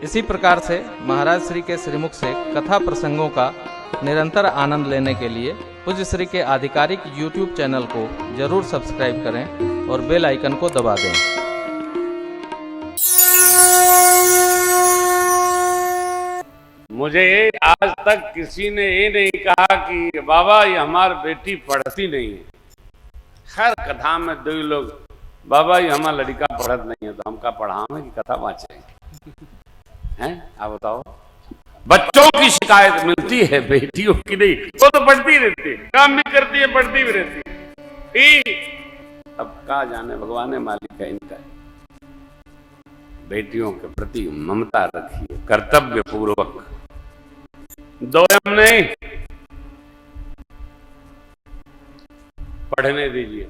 इसी प्रकार से महाराज श्री के श्रीमुख से कथा प्रसंगों का निरंतर आनंद लेने के लिए पूज्य श्री के आधिकारिक YouTube चैनल को जरूर सब्सक्राइब करें और बेल आइकन को दबा दें। मुझे आज तक किसी ने ये नहीं कहा कि बाबा ये हमारी बेटी पढ़ती नहीं है। हर कथा में दो लोग बाबा ये हमारा लड़का पढ़त नहीं है, तो हम का पढ़ावे की कथा बाँचे हैं? आप बताओ। बच्चों की शिकायत मिलती है, बेटियों की नहीं। वो तो पढ़ती रहती है, काम भी करती है, पढ़ती भी रहती है। अब कहा जाने भगवान मालिक है इनका। बेटियों के प्रति ममता रखिए कर्तव्य पूर्वक। दोयम नहीं, पढ़ने दीजिए,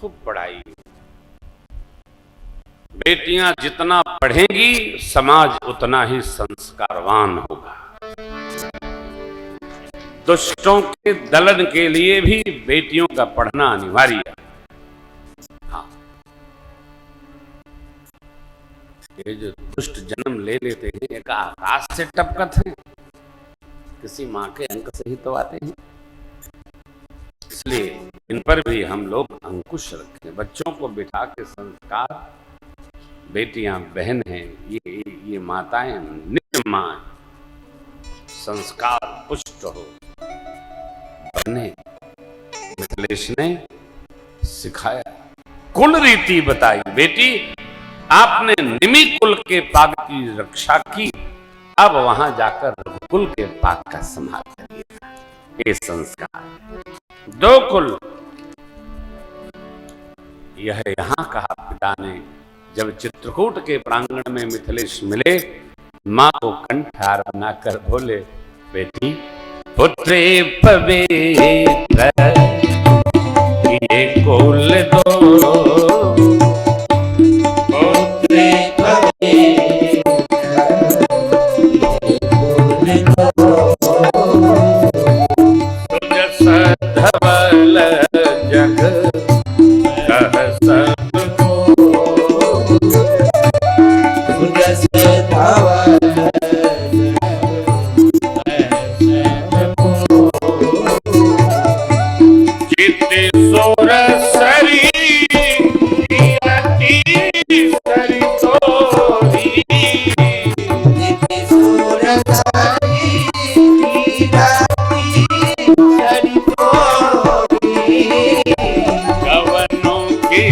खूब पढ़ाई। बेटियां जितना पढ़ेंगी समाज उतना ही संस्कारवान होगा। दुष्टों के दलन के लिए भी बेटियों का पढ़ना अनिवार्य है। हाँ, ये जो दुष्ट जन्म ले लेते हैं एक आकाश से टपकत है, किसी माँ के अंक से ही तो आते हैं। इसलिए इन पर भी हम लोग अंकुश रखें, बच्चों को बिठा के संस्कार। बेटियां बहन हैं, ये माताएं नित्य मां, संस्कार पुष्ट हो बने। मिथिलेश ने सिखाया, कुल रीति बताई। बेटी आपने निमि कुल के पाग की रक्षा की, अब वहां जाकर रघुकुल के पाग का संभाल करिएगा। ये संस्कार दो कुल, यह यहां कहा पिता ने। जब चित्रकूट के प्रांगण में मिथिलेश मिले, मां को कंठार बनाकर बोले, बेटी पुत्रे पवित्र ये कुल दो, पुत्रे पवित्र धवल जग कह सबको, जस धवल चित सोर सरी सरी तोरी, चित सोर सरी गवनों के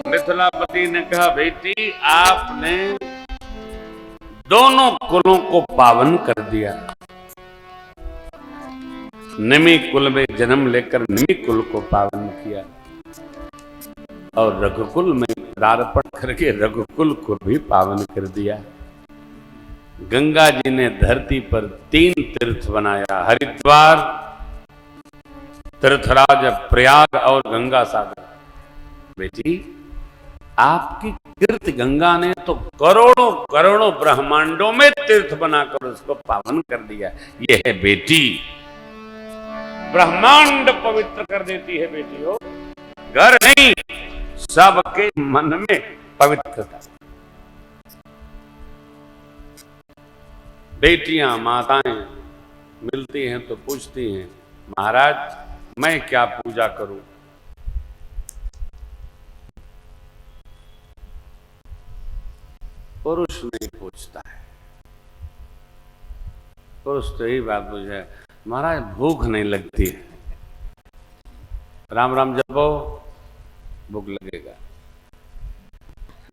मिथिलापति ने कहा, बेटी आपने दोनों कुलों को पावन कर दिया। निमि कुल में जन्म लेकर निमि कुल को पावन किया और रघुकुल में प्रार्पण करके रघुकुल को भी पावन कर दिया। गंगा जी ने धरती पर 3 तीर्थ बनाया, हरिद्वार, तीर्थराज प्रयाग और गंगा सागर। बेटी आपकी कीर्ति गंगा ने तो करोड़ों करोड़ों ब्रह्मांडों में तीर्थ बनाकर उसको पावन कर दिया। यह है बेटी, ब्रह्मांड पवित्र कर देती है बेटी हो। घर नहीं, सबके मन में पवित्रता। बेटियां माताएं मिलती हैं तो पूछती हैं, महाराज मैं क्या पूजा करूं? पुरुष नहीं पूछता है। पुरुष तो यही बात पूछे, महाराज भूख नहीं लगती है। राम राम जपो, भूख लगेगा।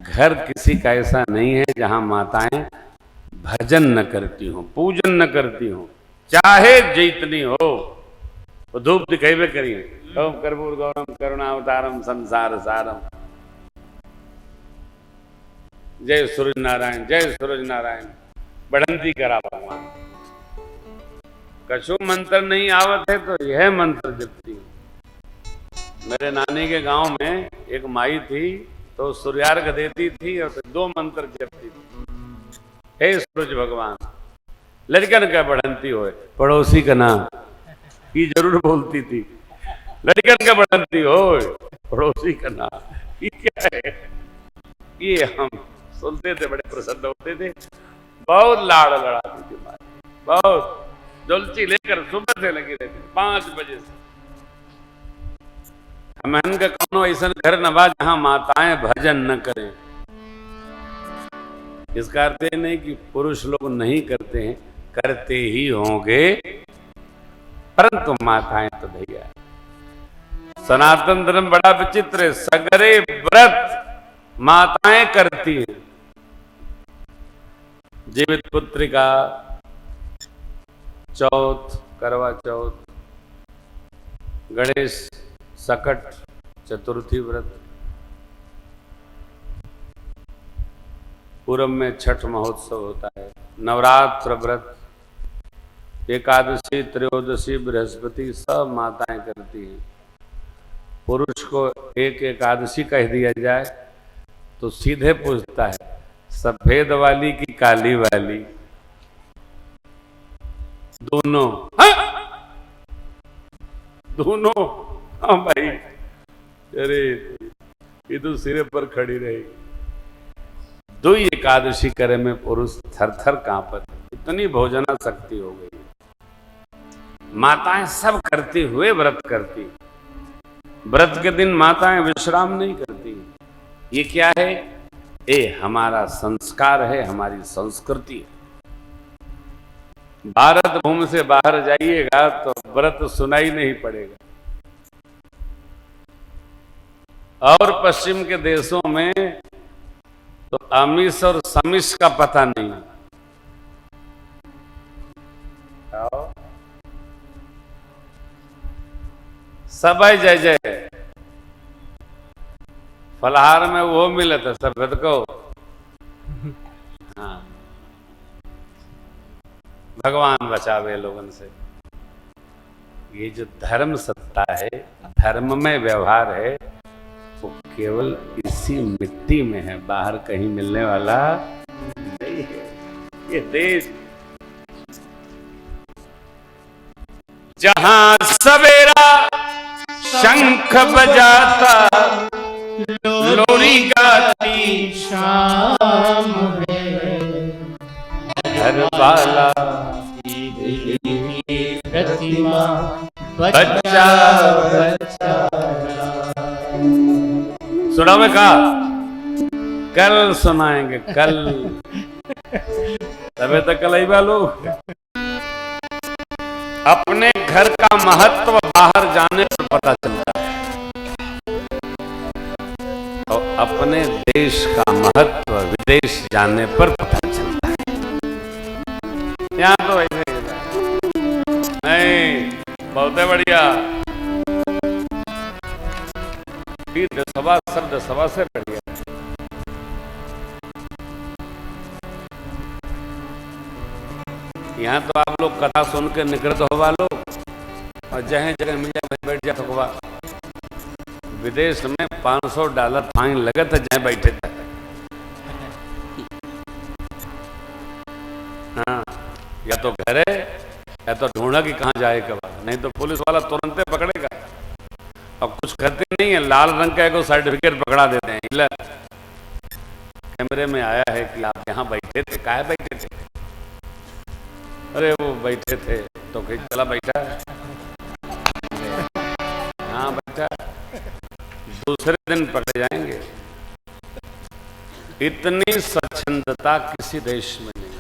घर किसी का ऐसा नहीं है जहां माताएं भजन न करती हो, पूजन न करती हो, चाहे जितनी हो। वो धूप दिखेबे करिए, ओम कर्पूर गौरम करुणावतारम संसार सारम। जय सूरज नारायण, जय सूरज नारायण, बढ़ंती करा भगवान। कछु मंत्र नहीं आवत है तो यह मंत्र जपती। मेरे नानी के गांव में एक माई थी, तो सूर्यार्घ देती थी और फिर 2 मंत्र जपती थी। हे सूरज भगवान, लड़कन का बढ़ंती होए, पड़ोसी का नाम ये जरूर बोलती थी। लड़कन का बढ़ंती होए, पड़ोसी का नाम, ये क्या है? ये हम सुनते थे, बड़े प्रसन्न होते थे। बहुत लाड़ लड़ाती थी माई, बहुत डोलची लेकर सुबह से लगी रहती, 5 बजे से। हमन का कौनो ऐसा घर न बा जहां माताएं भजन न करें। इसका अर्थ ये नहीं कि पुरुष लोग नहीं करते हैं, करते ही होंगे, परंतु माताएं तो भैया, सनातन धर्म बड़ा विचित्र है। सगरे व्रत माताएं करती हैं। जीवित पुत्रिका, चौथ, करवा चौथ, गणेश सकट चतुर्थी व्रत, पूरब में छठ महोत्सव होता है, नवरात्र व्रत, एकादशी, त्रयोदशी, बृहस्पति सब माताएं करती हैं। पुरुष को एक एकादशी कह दिया जाए तो सीधे पूछता है, सफेद वाली की काली वाली? दोनों। दोनों। हाँ भाई, अरे ये तो सिरे पर खड़ी रही। 2 एकादशी करे में पुरुष थर थर कांपत, इतनी भोजना शक्ति हो गई। माताएं सब करते हुए व्रत करती। व्रत के दिन माताएं विश्राम नहीं करती। ये क्या है? ये हमारा संस्कार है, हमारी संस्कृति है। भारत भूमि से बाहर जाइएगा तो व्रत सुनाई नहीं पड़ेगा। और पश्चिम के देशों में तो आमिष और समिष का पता नहीं। सब जय जय, फलहार में वो मिला था सफेद को। हाँ, भगवान बचावे लोगन से। ये जो धर्म सत्ता है, धर्म में व्यवहार है, वो केवल इसी मिट्टी में है, बाहर कहीं मिलने वाला नहीं है। ये देश जहां सवेरा शंख बजाता, लोरी गाती शाम है, घर वाला प्रतिमा बच्चा बच्चा। सुना में कहा, कल सुनाएंगे कल। तबे तक कल ही लोग अपने घर का महत्व बाहर जाने पर पता चलता है, और अपने देश का महत्व विदेश जाने पर पता चलता है। यहाँ तो ऐसे नहीं, बहुत बढ़िया। सभा शब्द सभा से बढ़िया। यहाँ तो आप लोग कथा सुन के निकृत होवा लो, और जहाँ जगह मिल जाए बैठ जा थकवा। विदेश में $500 फाइन लगे थे जहाँ बैठे थे। हाँ, या तो घर है या तो ढूंढा कि कहाँ जाएगा, नहीं तो पुलिस वाला तुरंत पकड़ेगा। अब कुछ करते नहीं है, लाल रंग का एक सर्टिफिकेट पकड़ा देते हैं, इला कैमरे में आया है कि आप यहाँ बैठे थे। काहे बैठे थे? अरे वो बैठे थे तो कहीं चला बैठा है, हाँ बैठा। दूसरे दिन पकड़े जाएंगे। इतनी स्वच्छंदता किसी देश में नहीं।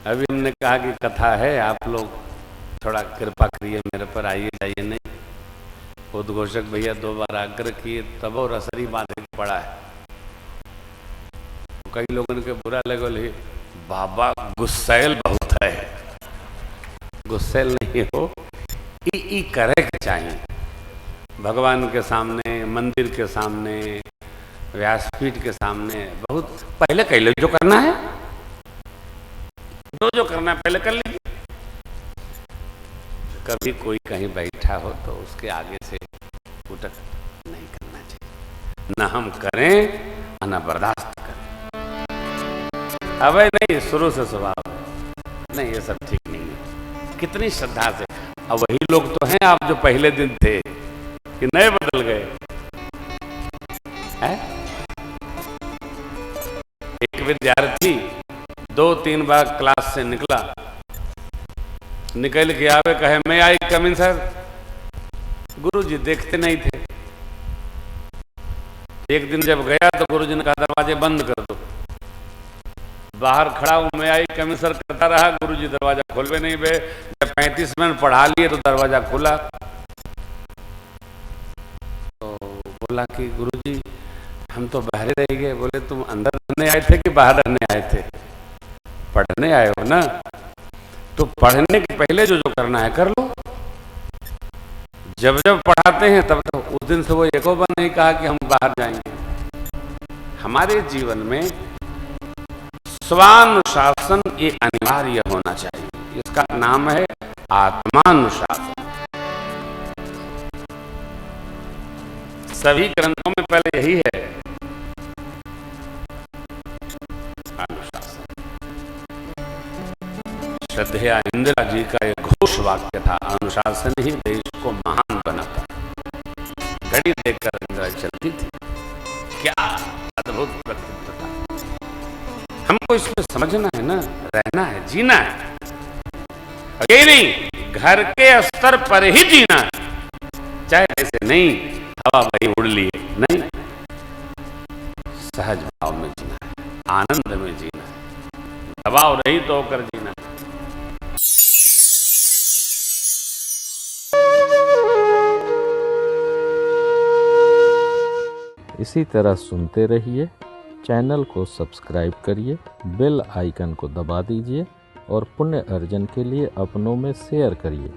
अभी हमने कहा कि कथा है, आप लोग थोड़ा कृपा करिए, मेरे पर आइए जाइए नहीं। उद्घोषक भैया 2 बार आग्रह किए, तब और असरी बांधे पड़ा है। कई लोगों के बुरा लगे, बाबा गुस्सैल बहुत है। गुस्सैल नहीं हो, ई करे के चाहिए। भगवान के सामने, मंदिर के सामने, व्यासपीठ के सामने, बहुत पहले कर लो जो करना है, जो करना है पहले कर लीजिए। कभी कोई कहीं बैठा हो तो उसके आगे से उठक नहीं करना चाहिए, न हम करें और न बर्दाश्त करें। अब नहीं, शुरू से स्वभाव है, नहीं ये सब ठीक नहीं है। कितनी श्रद्धा से, अब वही लोग तो हैं आप जो पहले दिन थे कि नए बदल गए है? एक विद्यार्थी 2-3 बार क्लास से निकल के आवे, कहे मैं आई कम इन सर। गुरुजी देखते नहीं थे। एक दिन जब गया तो गुरुजी ने कहा दरवाजे बंद कर दो। बाहर खड़ा हूं, मैं आई कम इन सर करता रहा, गुरुजी दरवाजा खोलवे नहीं बे। जब 35 मिनट पढ़ा लिए तो दरवाजा खुला। तो बोला कि गुरुजी हम तो बाहर रह गए। बोले तुम अंदर रहने आए थे कि बाहर रहने आए थे? पढ़ने आए हो ना, तो पढ़ने के पहले जो करना है कर लो। जब पढ़ाते हैं तब तो उस दिन से वो एको बार नहीं कहा कि हम बाहर जाएंगे। हमारे जीवन में स्वानुशासन ये अनिवार्य होना चाहिए। इसका नाम है आत्मानुशासन। सभी ग्रंथों में पहले यही है अनुशासन। श्रद्धेया इंदिरा जी का एक घोष वाक्य था, अनुशासन ही देश को महान बनाता। घड़ी देखकर इंदिरा चलती थी, क्या अद्भुत व्यक्तित्व था। हमको इसमें समझना है ना, रहना है, जीना है। ये नहीं घर के स्तर पर ही जीना है, चाहे ऐसे नहीं हवा वही उड़ लिए, नहीं, सहज भाव में जीना है, आनंद में जीना है, दबाव रहित तो होकर जीना है। इसी तरह सुनते रहिए, चैनल को सब्सक्राइब करिए, बेल आइकन को दबा दीजिए और पुण्य अर्जन के लिए अपनों में शेयर करिए।